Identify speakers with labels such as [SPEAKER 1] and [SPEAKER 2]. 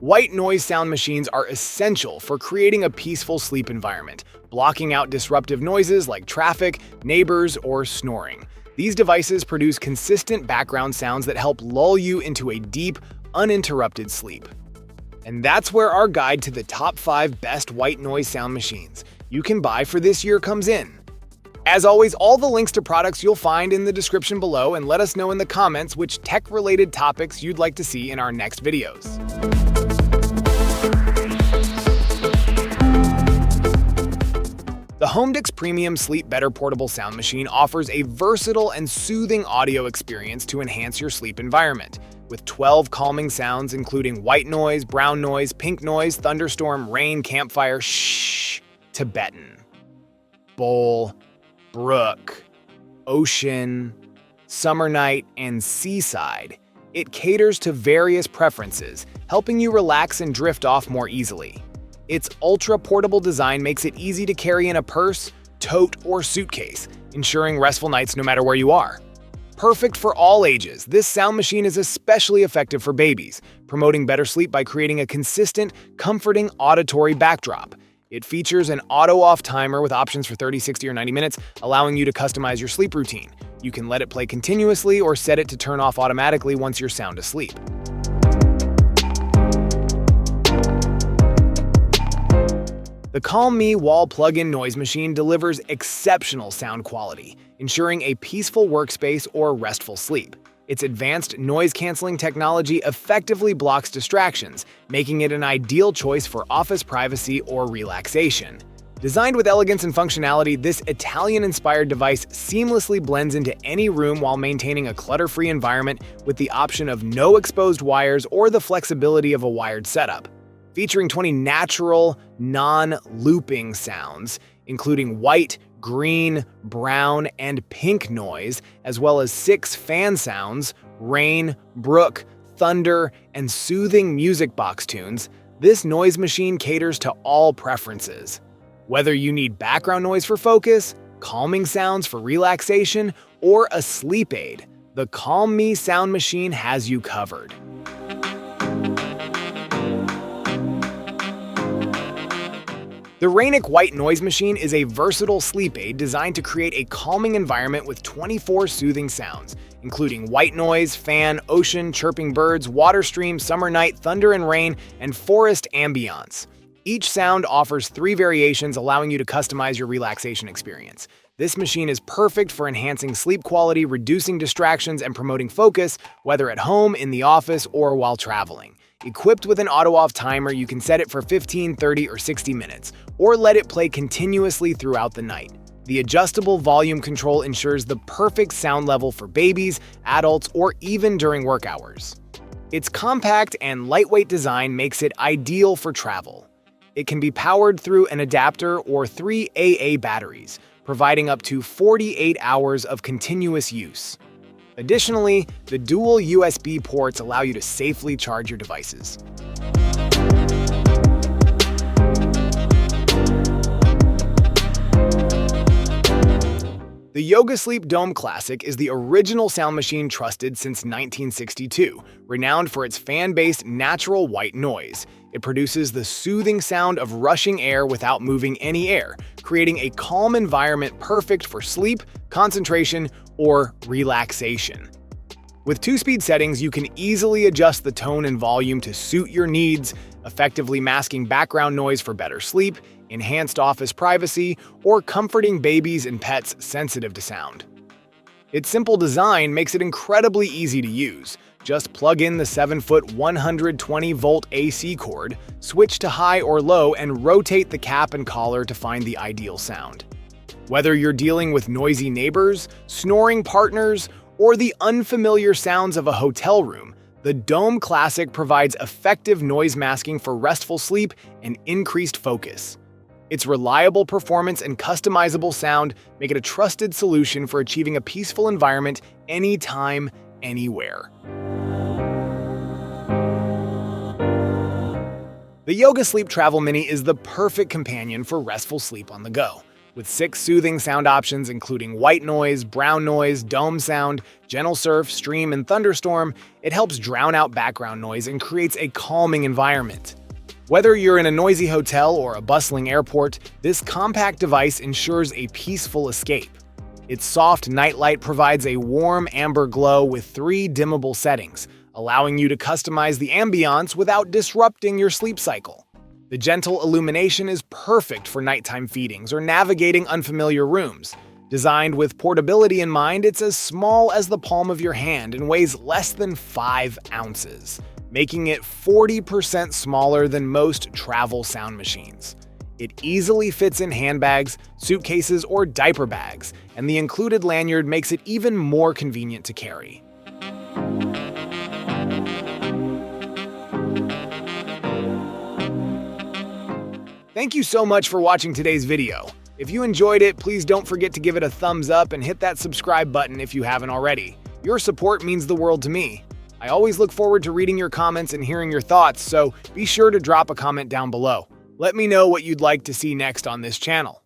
[SPEAKER 1] White noise sound machines are essential for creating a peaceful sleep environment, blocking out disruptive noises like traffic, neighbors, or snoring. These devices produce consistent background sounds that help lull you into a deep, uninterrupted sleep. And that's where our guide to the top 5 best white noise sound machines you can buy for this year comes in. As always, all the links to products you'll find in the description below, and let us know in the comments which tech-related topics you'd like to see in our next videos. The Homedics Premium Sleep Better Portable Sound Machine offers a versatile and soothing audio experience to enhance your sleep environment. With 12 calming sounds including white noise, brown noise, pink noise, thunderstorm, rain, campfire, shh, Tibetan, bowl, brook, ocean, summer night, and seaside, it caters to various preferences, helping you relax and drift off more easily. Its ultra-portable design makes it easy to carry in a purse, tote, or suitcase, ensuring restful nights no matter where you are. Perfect for all ages, this sound machine is especially effective for babies, promoting better sleep by creating a consistent, comforting auditory backdrop. It features an auto-off timer with options for 30, 60, or 90 minutes, allowing you to customize your sleep routine. You can let it play continuously or set it to turn off automatically once you're sound asleep. The Calm Me wall plug-in noise machine delivers exceptional sound quality, ensuring a peaceful workspace or restful sleep. Its advanced noise-canceling technology effectively blocks distractions, making it an ideal choice for office privacy or relaxation. Designed with elegance and functionality, this Italian-inspired device seamlessly blends into any room while maintaining a clutter-free environment with the option of no exposed wires or the flexibility of a wired setup. Featuring 20 natural, non-looping sounds, including white, green, brown, and pink noise, as well as 6 fan sounds, rain, brook, thunder, and soothing music box tunes, this noise machine caters to all preferences. Whether you need background noise for focus, calming sounds for relaxation, or a sleep aid, the Calm Me sound machine has you covered. The Raynic White Noise Machine is a versatile sleep aid designed to create a calming environment with 24 soothing sounds, including white noise, fan, ocean, chirping birds, water stream, summer night, thunder and rain, and forest ambiance. Each sound offers 3 variations, allowing you to customize your relaxation experience. This machine is perfect for enhancing sleep quality, reducing distractions, and promoting focus, whether at home, in the office, or while traveling. Equipped with an auto-off timer, you can set it for 15, 30, or 60 minutes, or let it play continuously throughout the night. The adjustable volume control ensures the perfect sound level for babies, adults, or even during work hours. Its compact and lightweight design makes it ideal for travel. It can be powered through an adapter or 3 AA batteries, providing up to 48 hours of continuous use. Additionally, the dual USB ports allow you to safely charge your devices. The Yogasleep Dohm Classic is the original sound machine trusted since 1962, renowned for its fan-based natural white noise. It produces the soothing sound of rushing air without moving any air, creating a calm environment perfect for sleep, concentration, or relaxation. With 2-speed settings, you can easily adjust the tone and volume to suit your needs, effectively masking background noise for better sleep, enhanced office privacy, or comforting babies and pets sensitive to sound. Its simple design makes it incredibly easy to use. Just plug in the 7-foot 120-volt AC cord, switch to high or low, and rotate the cap and collar to find the ideal sound. Whether you're dealing with noisy neighbors, snoring partners, or the unfamiliar sounds of a hotel room, the Dohm Classic provides effective noise masking for restful sleep and increased focus. Its reliable performance and customizable sound make it a trusted solution for achieving a peaceful environment anytime, anywhere. The Yogasleep Travel Mini is the perfect companion for restful sleep on the go. With 6 soothing sound options including white noise, brown noise, Dohm sound, gentle surf, stream, and thunderstorm, it helps drown out background noise and creates a calming environment. Whether you're in a noisy hotel or a bustling airport, this compact device ensures a peaceful escape. Its soft nightlight provides a warm amber glow with 3 dimmable settings, allowing you to customize the ambiance without disrupting your sleep cycle. The gentle illumination is perfect for nighttime feedings or navigating unfamiliar rooms. Designed with portability in mind, it's as small as the palm of your hand and weighs less than 5 ounces, making it 40% smaller than most travel sound machines. It easily fits in handbags, suitcases, or diaper bags, and the included lanyard makes it even more convenient to carry. Thank you so much for watching today's video. If you enjoyed it, please don't forget to give it a thumbs up and hit that subscribe button if you haven't already. Your support means the world to me. I always look forward to reading your comments and hearing your thoughts, so be sure to drop a comment down below. Let me know what you'd like to see next on this channel.